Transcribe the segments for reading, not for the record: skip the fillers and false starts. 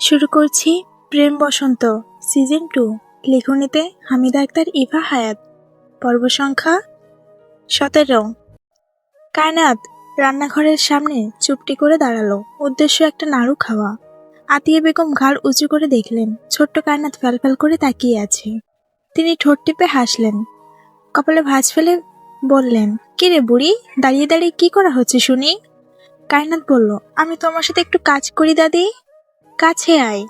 শুরু করছি প্রেম বসন্ত সিজন 2। লিখনীতে হামিদা আক্তার, ইভা হায়াত। পর্ব সংখ্যা 17। কায়নাত রান্নাঘরের সামনে চুপটি করে দাঁড়ালো, উদ্দেশ্য একটা নাড়ু খাওয়া। আতিয়া বেগম ঘাড় উঁচু করে দেখলেন ছোট্ট কায়নাত ফ্যালফ্যাল করে তাকিয়ে আছে। তিনি ঠোঁট টিপে হাসলেন, কপালে ভাঁজ ফেলে বললেন, কি রে বুড়ি, দাঁড়িয়ে দাঁড়িয়ে কি করা হচ্ছে শুনি? কায়নাত বলল, আমি তোমার সাথে একটু কাজ করি দাদি। কাছে আয়।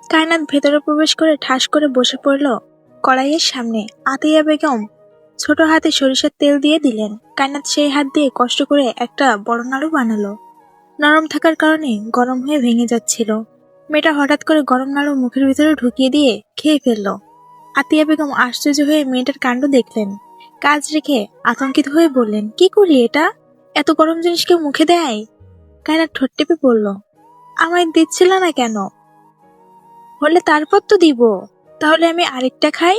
কায়নাত ভেতরে প্রবেশ করে ঠাস করে বসে পড়ল কড়াইয়ের সামনে। আতিয়া বেগম ছোট হাতে সরিষার তেল দিয়ে দিলেন। কায়নাত সেই হাত দিয়ে কষ্ট করে একটা বড় নাড়ু বানালো। নরম থাকার কারণে গরম হয়ে ভেঙে যাচ্ছিল। মেয়েটা হঠাৎ করে গরম নাড়ু মুখের ভিতরে ঢুকিয়ে দিয়ে খেয়ে ফেলল। আতিয়া বেগম আশ্চর্য হয়ে মেয়েটার কাণ্ড দেখলেন। কাজ রেখে আতঙ্কিত হয়ে বললেন, কি করি এটা? এত গরম জিনিস কেউ মুখে দেয়? কায়নাত ঠোঁট টিপে বলল, আমায় দিচ্ছিল না কেন? হলে তারপর তো দিব, তাহলে আমি আরেকটা খাই।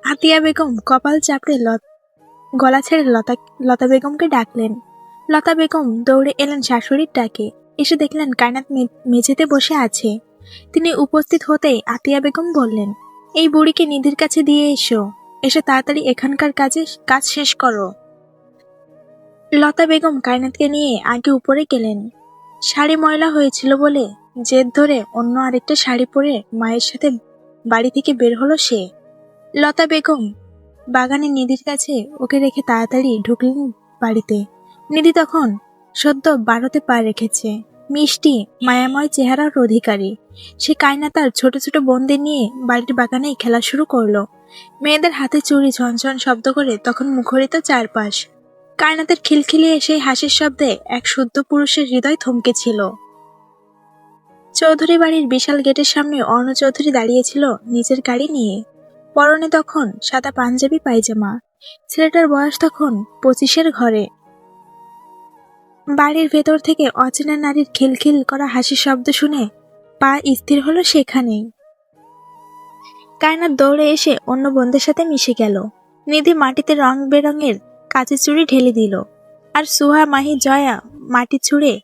আতিয়া বেগম কপাল চাপড়ে গলা ছেড়ে লতা বেগমকে ডাকলেন। লতা বেগম দৌড়ে এলেন শাশুড়ির ডাকে। এসে দেখলেন কায়নাত মেঝেতে বসে আছে। তিনি উপস্থিত হতেই আতিয়া বেগম বললেন, এই বুড়িকে নিধির কাছে দিয়ে এসে তাড়াতাড়ি এখানকার কাজ শেষ করো। লতা বেগম কায়নাতকে নিয়ে আগে উপরে গেলেন। শাড়ি ময়লা হয়েছিল বলে জেদ ধরে অন্য আরেকটা শাড়ি পরে মায়ের সাথে বাড়ি থেকে বের হলো সে। লতা বেগম বাগানে নিধির কাছে ওকে রেখে তাড়াতাড়ি ঢুকলেন বাড়িতে। নিধি তখন সদ্য 12তে পা রেখেছে, মিষ্টি মায়াময় চেহারার অধিকারী। সে কায়নাতার ছোট ছোট বোনদের নিয়ে বাড়ির বাগানেই খেলা শুরু করলো। মেয়েদের হাতে চুড়ি ঝনঝন শব্দ করে তখন মুখরিত চারপাশ। কায়নাতের খিলখিলিয়ে সেই হাসির শব্দে এক শুদ্ধ পুরুষের হৃদয় থমকেছিল। চৌধুরী বাড়ির বিশাল গেটের সামনে অর্ণ চৌধুরী দাঁড়িয়েছিল নিজের গাড়ি নিয়ে। পরনে তখন সাদা পাঞ্জাবি পায়জামা। ছেলেটার বয়স তখন 25-এর ঘরে। বাড়ির ভেতর থেকে অচেনা নারীর খিলখিল করা হাসির শব্দ শুনে পা স্থির হলো সেখানেই। কায়নাত দৌড়ে এসে অন্য বোনদের সাথে মিশে গেল। নিধি মাটিতে রং বেরঙের কাঁচের চুড়ি ঢেলে দিল, আর সুহা, মাহি, জয়া মাটি ছুঁড়ে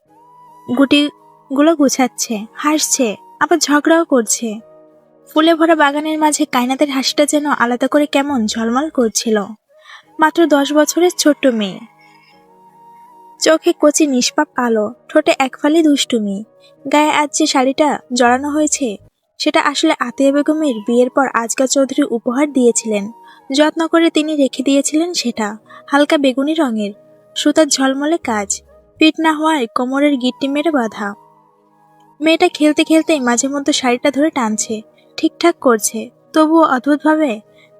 গুটিগুলো গুছাচ্ছে, হাসছে, আবার ঝগড়াও করছে। ফুলে ভরা বাগানের মাঝে কায়নাতের হাসিটা যেন আলাদা করে কেমন ঝলমল করছিল। মাত্র 10 বছরের ছোট্ট মেয়ে, চোখে কচি নিষ্পাপ আলো, ঠোঁটে একফালি দুষ্টুমি। গায়ে আজ যে শাড়িটা জড়ানো হয়েছে সেটা আসলে আতিয়া বেগমের বিয়ের পর আজগা চৌধুরী উপহার দিয়েছিলেন। যত্ন করে তিনি রেখে দিয়েছিলেন সেটা। হালকা বেগুনি রঙের, সুতার ঝলমলে কাজ, পিঠ না হওয়ায় কোমরের গিট্টি মেরে বাঁধা। মেয়েটা খেলতে খেলতেই মাঝে মধ্যে শাড়িটা ধরে টানছে, ঠিকঠাক করছে, তবুও অদ্ভুতভাবে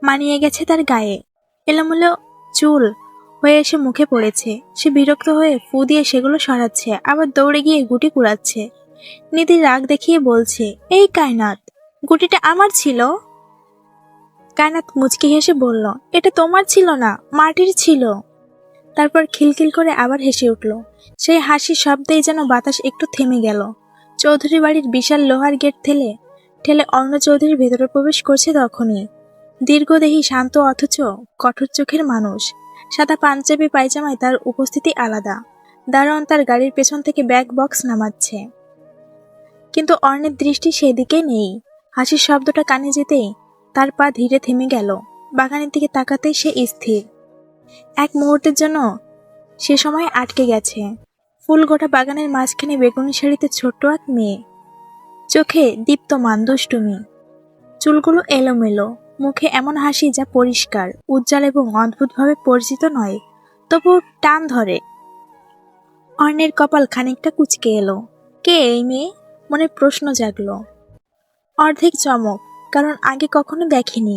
মানিয়ে গেছে তার গায়ে। এলোমেলো চুল হয়ে এসে মুখে পড়েছে। সে বিরক্ত হয়ে ফু দিয়ে সেগুলো সরাচ্ছে, আবার দৌড়ে গিয়ে গুটি কুড়াচ্ছে। নিধি রাগ দেখিয়ে বলছে, এই কায়নাত, গুটিটা আমার ছিল। কায়নাত মুচকি হেসে বলল, এটা তোমার ছিল না, মাটির ছিল। তারপর খিলখিল করে আবার হেসে উঠল। সেই হাসির শব্দেই যেন বাতাস একটু থেমে গেল। চৌধুরী বাড়ির বিশাল লোহার গেট ঠেলে ঠেলে অর্ণ চৌধুরী ভেতরে প্রবেশ করছে তখনই। দীর্ঘদেহী, শান্ত অথচ কঠোর চোখের মানুষ। সাদা পাঞ্জাবি পায়জামায় তার উপস্থিতি আলাদা। দারোয়ান তার গাড়ির পেছন থেকে ব্যাগ বক্স নামাচ্ছে, কিন্তু অর্ণের দৃষ্টি সেদিকে নেই। হাসির শব্দটা কানে যেতেই তার পা ধীরে থেমে গেল। বাগানের দিকে তাকাতেই সে স্থির। এক মুহূর্তের জন্য সে সময় আটকে গেছে। ফুল গোটা বাগানের মাঝখানে বেগুনি শাড়িতে ছোট্ট এক মেয়ে, চোখে দীপ্তমান দুষ্টুমি, চুলগুলো এলোমেলো, মুখে এমন হাসি যা পরিষ্কার, উজ্জ্বল এবং অদ্ভুতভাবে পরিচিত নয়, তবু টান ধরে। অর্ণের কপাল খানিকটা কুঁচকে এলো। কে এই মেয়ে? মনে প্রশ্ন জাগলো। অর্ধেক চমক, কারণ আগে কখনো দেখেনি।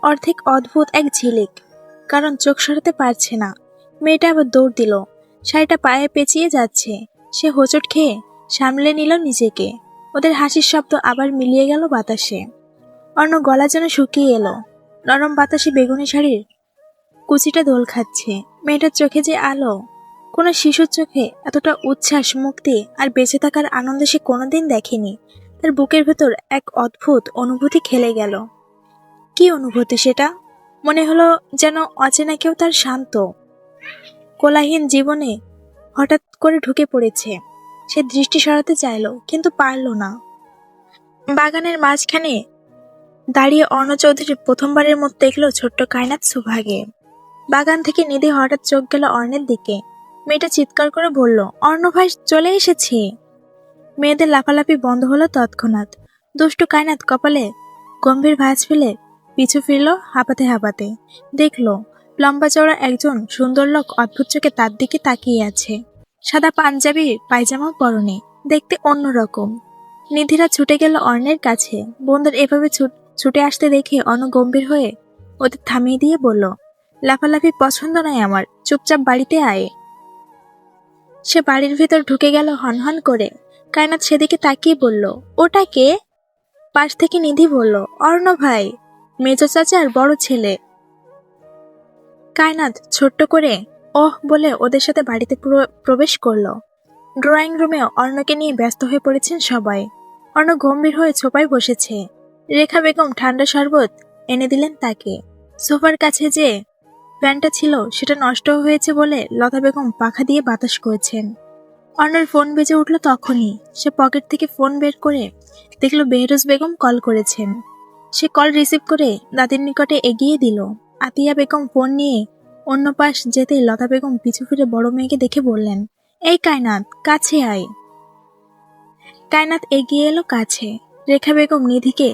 অর্ধেক অদ্ভুত এক ঝিলিক, কারণ চোখ সরাতে পারছে না। মেয়েটা আবার দৌড় দিল, শাড়িটা পায়ে পেঁচিয়ে যাচ্ছে। সে হোঁচট খেয়ে সামলে নিল নিজেকে। ওদের হাসির শব্দ আবার মিলিয়ে গেল বাতাসে। অর্ণ গলা যেন শুকিয়ে এলো। নরম বাতাসে বেগুনি শাড়ির কুচিটা দোল খাচ্ছে। মেয়েটার চোখে যে আলো, কোনো শিশুর চোখে এতটা উচ্ছ্বাস, মুক্তি আর বেঁচে থাকার আনন্দ সে কোনোদিন দেখেনি। তার বুকের ভেতর এক অদ্ভুত অনুভূতি খেলে গেল। কি অনুভূতি সেটা? মনে হলো যেন অচেনা কেউ তার শান্ত কোলাহীন জীবনে হঠাৎ করে ঢুকে পড়েছে। সে দৃষ্টি সরাতে চাইল, কিন্তু পারল না। বাগানের মাঝখানে দাঁড়িয়ে অর্ণ চৌধুরী প্রথমবারের মতো দেখলো ছোট্ট কায়নাত সুভাগে। বাগান থেকে নিধি হঠাৎ চোখ গেল অর্ণের দিকে। মেয়েটা চিৎকার করে বলল, অর্ণ ভাই চলে এসেছে। মেয়েদের লাফালাফি বন্ধ হলো তৎক্ষণাৎ। দুষ্টু কায়নাত কপালে গম্ভীর ভাঁজ ফেলে পিছু ফিরল হাঁপাতে হাঁপাতে। দেখলো লম্বা চওড়া একজন সুন্দর লোক অদ্ভুত চোখে তার দিকে তাকিয়ে আছে। সাদা পাঞ্জাবি পায়জামা পরনে, দেখতে অন্যরকম। নিধিরা ছুটে গেল অর্ণের কাছে। বোনদের এভাবে ছুটে আসতে দেখে অর্ণ গম্ভীর হয়ে ওদের থামিয়ে দিয়ে বলল, লাফালাফি পছন্দ নয় আমার, চুপচাপ বাড়িতে আয়। সে বাড়ির ভিতর ঢুকে গেল হনহন করে। কায়নাত সেদিকে তাকিয়ে বলল, ওটা কে? পাশ থেকে নিধি বলল, অর্ণ ভাই, মেজো চাচার বড় ছেলে। কায়নাত ছোট্ট করে ওহ বলে ওদের সাথে বাড়িতে প্রবেশ করলো। ড্রয়িং রুমে অর্ণকে নিয়ে ব্যস্ত হয়ে পড়েছেন সবাই। অর্ণ গম্ভীর হয়ে ছোপায় বসেছে। রেখা বেগম ঠান্ডা শরবত এনে দিলেন তাকে। সোফার কাছে যে ফ্যানটা ছিল সেটা নষ্ট হয়েছে বলে লতা বেগম পাখা দিয়ে বাতাস করেছেন। অর্ণের ফোন বেজে উঠল তখনই। সে পকেট থেকে ফোন বের করে দেখল বেহরুজ বেগম কল করেছেন। সে কল রিসিভ করে দাদির নিকটে এগিয়ে দিল। আতিয়া বেগম ফোন নিয়ে অন্য পাশ যেতেই লতা বেগম পিছু ফিরে বড় মেয়েকে দেখে বললেন, এই কায়নাত, কাছে আয়। কায়নাত এগিয়ে এলো কাছে। রেখা বেগম নিধিকে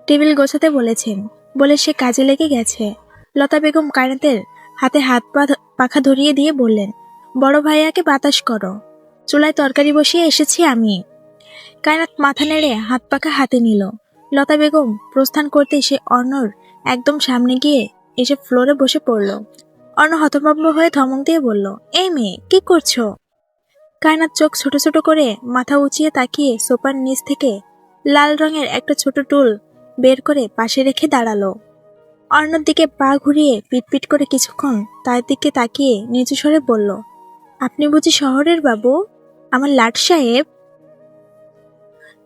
টেবিল গোছাতে বলেছেন বলে সে কাজে লেগে গেছে। লতা বেগম কায়নাতের হাতে হাত পাখা ধরিয়ে দিয়ে বললেন, বড় ভাইয়াকে বাতাস করো, চুলায় তরকারি বসিয়ে এসেছি আমি। কায়নাত মাথা নেড়ে হাত পাখা হাতে নিল। লতা বেগম প্রস্থান করতেই সে অর্ণর একদম সামনে গিয়ে এসে ফ্লোরে বসে পড়ল। অর্ণ হতভম্ব হয়ে ধমক দিয়ে বলল, এই মেয়ে, কি করছো? কায়নাত চোখ ছোট ছোট করে মাথা উঁচিয়ে তাকিয়ে সোফার নিচ থেকে লাল রঙের একটা ছোট টুল বের করে পাশে রেখে দাঁড়ালো। অর্ণর দিকে পা ঘুরিয়ে পিটপিট করে কিছুক্ষণ তার দিকে তাকিয়ে নিচু স্বরে বলল, আপনি বুঝি শহরের বাবু, আমার লাট সাহেব?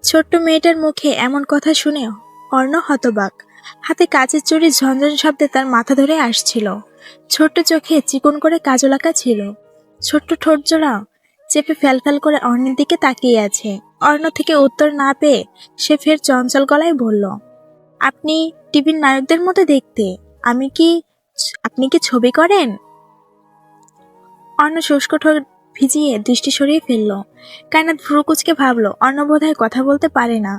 ছোট্ট মেয়েটার মুখে এমন কথা শুনে অর্ণ হতবাক। হাতে কাচের চুড়ির ঝনঝন শব্দে তার মাথা ধরে আসছিল। ছোট্ট চোখে চিকন করে কাজল আঁকা ছিল। ছোট্ট ঠোঁট জোড়া চেপে ফ্যালফ্যাল করে অর্ণের দিকে তাকিয়ে আছে। অর্ণ থেকে উত্তর না পেয়ে সে ফের চঞ্চল গলায় বলল, আপনি টিভির নায়কদের মতো দেখতে, আপনি কি ছবি করেন? অর্ণ শুষ্ক ঠোঁট ভিজিয়ে দৃষ্টি সরিয়ে ফেলল। কায়নাত ভ্রু কুচকে ভাবল, অর্ণ বোধহয় কথা বলতে পারে না।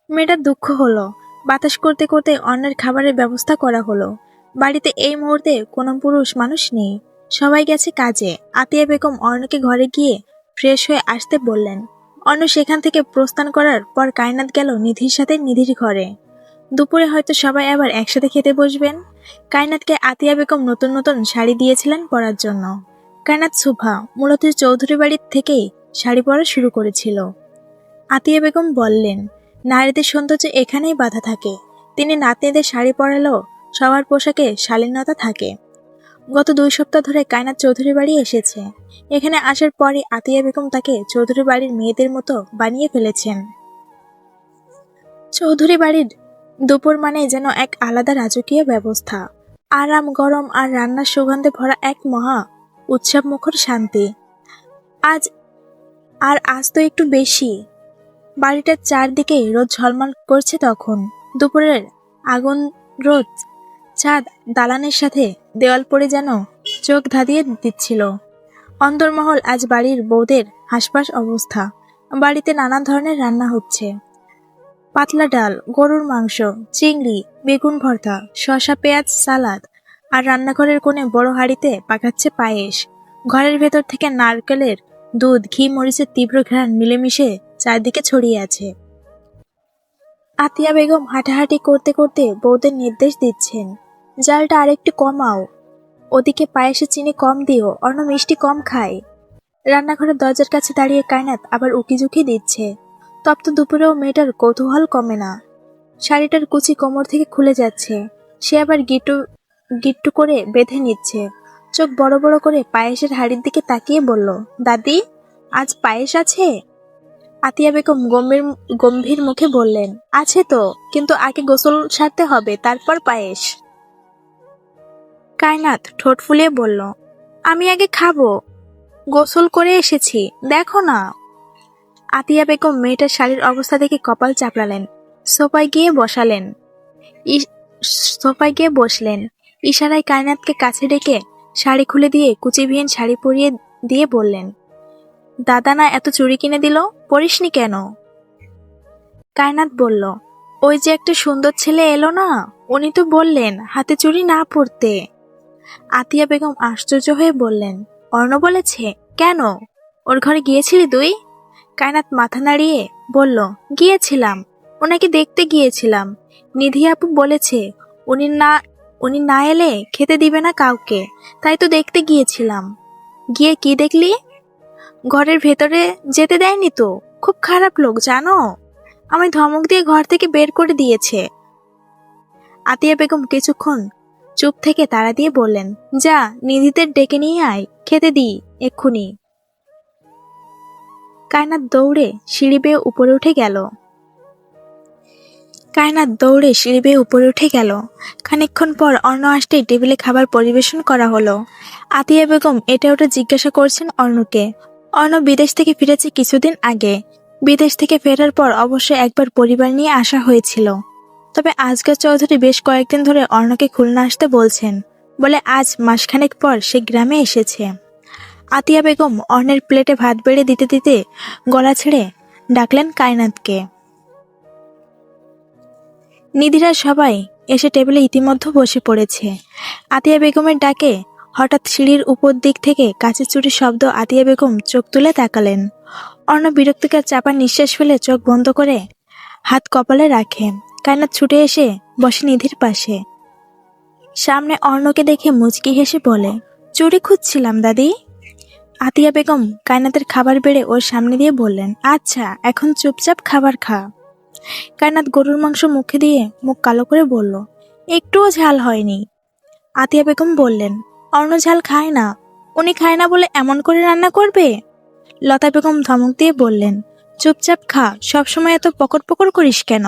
মেয়েটার দুঃখ হলো। বাতাস করতে করতে অর্ণের খাবারের ব্যবস্থা করা হলো। বাড়িতে এই মুহূর্তে কোনো পুরুষ মানুষ নেই, সবাই গেছে কাজে। আতিয়া বেগম অর্ণকে ঘরে গিয়ে ফ্রেশ হয়ে আসতে বললেন। অর্ণ সেখান থেকে প্রস্থান করার পর কায়নাত গেল নিধির সাথে নিধির ঘরে। দুপুরে হয়তো সবাই আবার একসাথে খেতে বসবেন। কায়নাতকে আতিয়া বেগম নতুন নতুন শাড়ি দিয়েছিলেন পরার জন্য। কায়নাত সুভা মূলত চৌধুরী বাড়ির থেকেই শাড়ি পরা শুরু করেছিল। আতিয়া বেগম বললেন, নারীদের সৌন্দর্য এখানেই বাধা থাকে। তিনি নাতনিদের শাড়ি পরালেও সবার পোশাকে শালীনতা থাকে। গত 2 সপ্তাহ ধরে কায়নাত চৌধুরী বাড়ি এসেছে। এখানে আসার পরই আতিয়া বেগম তাকে চৌধুরী বাড়ির মেয়েদের মতো বানিয়ে ফেলেছেন। চৌধুরী বাড়ির দুপুর মানে যেন এক আলাদা রাজকীয় ব্যবস্থা। আরাম, গরম আর রান্নার সুগন্ধে ভরা এক মহা উৎসব মুখর শান্তি। আজ তো একটু বেশি। বাড়িটার চারদিকে রোদ ঝলমল করছে তখন। দুপুরের আগুন রোদ চাঁদ দালানের সাথে দেওয়াল পড়ে যেন চোখ ধাঁধিয়ে দিচ্ছিল। অন্দরমহল আজ বাড়ির বউদের হাসপাস অবস্থা। বাড়িতে নানা ধরনের রান্না হচ্ছে। পাতলা ডাল, গরুর মাংস, চিংড়ি, বেগুন ভর্তা, শসা পেঁয়াজ সালাদ, আর রান্নাঘরের কোণে বড় হাঁড়িতে পাকাচ্ছে পায়েস। ঘরের ভেতর থেকে নারকেলের দুধ, ঘি, মরিচের তীব্র ঘ্রাণ মিলেমিশে চারদিকে ছড়িয়ে আছে। আতিয়া বেগম হাঁটাহাঁটি করতে করতে বউদের নির্দেশ দিচ্ছেন, জালটা আরেকটু কমাও, ওদিকে পায়েসে চিনি কম দিও, অন্য মিষ্টি কম খায়। রান্নাঘরের দরজার কাছে দাঁড়িয়ে কায়নাত আবার উকিঝুঁকি দিচ্ছে। তপ্ত দুপুরেও মেয়েটার কৌতূহল কমে না। শাড়িটার কুচি কোমর থেকে খুলে যাচ্ছে। সে আবার গিট্টু গিট্টু করে বেঁধে নিচ্ছে। চোখ বড় বড় করে পায়েসের হাড়ির দিকে তাকিয়ে বলল, দাদি, আজ পায়েস আছে? আতিয়া বেগম গম্ভীর মুখে বললেন, আছে তো, কিন্তু আগে গোসল সারতে হবে, তারপর পায়েস। কায়নাত ঠোঁট ফুলিয়ে বলল, আমি আগে খাবো, গোসল করে এসেছি, দেখো না। আতিয়া বেগম মেয়েটার শাড়ির অবস্থা দেখে কপাল চাপড়ালেন। সোফায় গিয়ে বসলেন। ইশারায় কায়নাতকে কাছে ডেকে শাড়ি খুলে দিয়ে কুচিবিহীন শাড়ি পরিয়ে দিয়ে বললেন, দাদা না এত চুড়ি কিনে দিল, পরিসনি কেন? কায়নাত বলল, ওই যে একটা সুন্দর ছেলে এলো না, উনি তো বললেন হাতে চুড়ি না পরতে। আতিয়া বেগম আশ্চর্য হয়ে বললেন, অর্ণ বলেছে? কেন, ওর ঘরে গিয়েছিলি তুই? কায়নাত মাথা নাড়িয়ে বলল, গিয়েছিলাম, ওনাকে দেখতে গিয়েছিলাম। নিধি আপু বলেছে উনি না এলে খেতে দিবে না কাউকে, তাই তো দেখতে গিয়েছিলাম। গিয়ে কি দেখলি? ঘরের ভেতরে যেতে দেয়নি তো, খুব খারাপ লোক জানো, আমায় ধমক দিয়ে ঘর থেকে বের করে দিয়েছে। আতিয়া বেগম কিছুক্ষণ চুপ থেকে তাড়া দিয়ে বললেন, যা নিধিদের ডেকে নিয়ে আয়, খেতে দি এক্ষুনি। কায়নাত দৌড়ে সিঁড়ি বেয়ে উপরে উঠে গেল। খানিকক্ষণ পর অর্ণ আসতেই টেবিলে খাবার পরিবেশন করা হলো। আতিয়া বেগম এটা ওটা জিজ্ঞাসা করছেন অর্ণকে। অর্ণ বিদেশ থেকে ফিরেছে কিছুদিন আগে। বিদেশ থেকে ফেরার পর অবশ্য একবার পরিবার নিয়ে আসা হয়েছিল। তবে আজগর চৌধুরী বেশ কয়েকদিন ধরে অর্ণকে খুলনা আসতে বলছেন বলে আজ মাসখানেক পর সে গ্রামে এসেছে। আতিয়া বেগম অর্ণের প্লেটে ভাত বেড়ে দিতে দিতে গলা ছেড়ে ডাকলেন কায়নাতকে। নিধিরা সবাই এসে টেবিলে ইতিমধ্যে বসে পড়েছে। আতিয়া বেগমের ডাকে হঠাৎ সিঁড়ির উপর দিক থেকে কাঁচের চুরির শব্দ আতিয়া বেগম চোখ তুলে তাকালেন। অর্ণ বিরক্তিকর চাপা নিঃশ্বাস ফেলে চোখ বন্ধ করে হাত কপালে রাখে। কায়নাত ছুটে এসে বসে নিধির পাশে। সামনে অর্ণকে দেখে মুচকি হেসে বলে, চুরি খুঁজছিলাম দাদি। আতিয়া বেগম কায়নাতের খাবার বেড়ে ওর সামনে দিয়ে বললেন, আচ্ছা এখন চুপচাপ খাবার খা। কায়নাত গরুর মাংস মুখে দিয়ে মুখ কালো করে বলল, একটুও ঝাল হয়নি। আতিয়া বেগম বললেন, অর্ণ ঝাল খায় না, উনি খায় না বলে এমন করে রান্না করবে? লতা বেগম ধমক দিয়ে বললেন, চুপচাপ খা, সবসময় এত পকর পকর করিস কেন?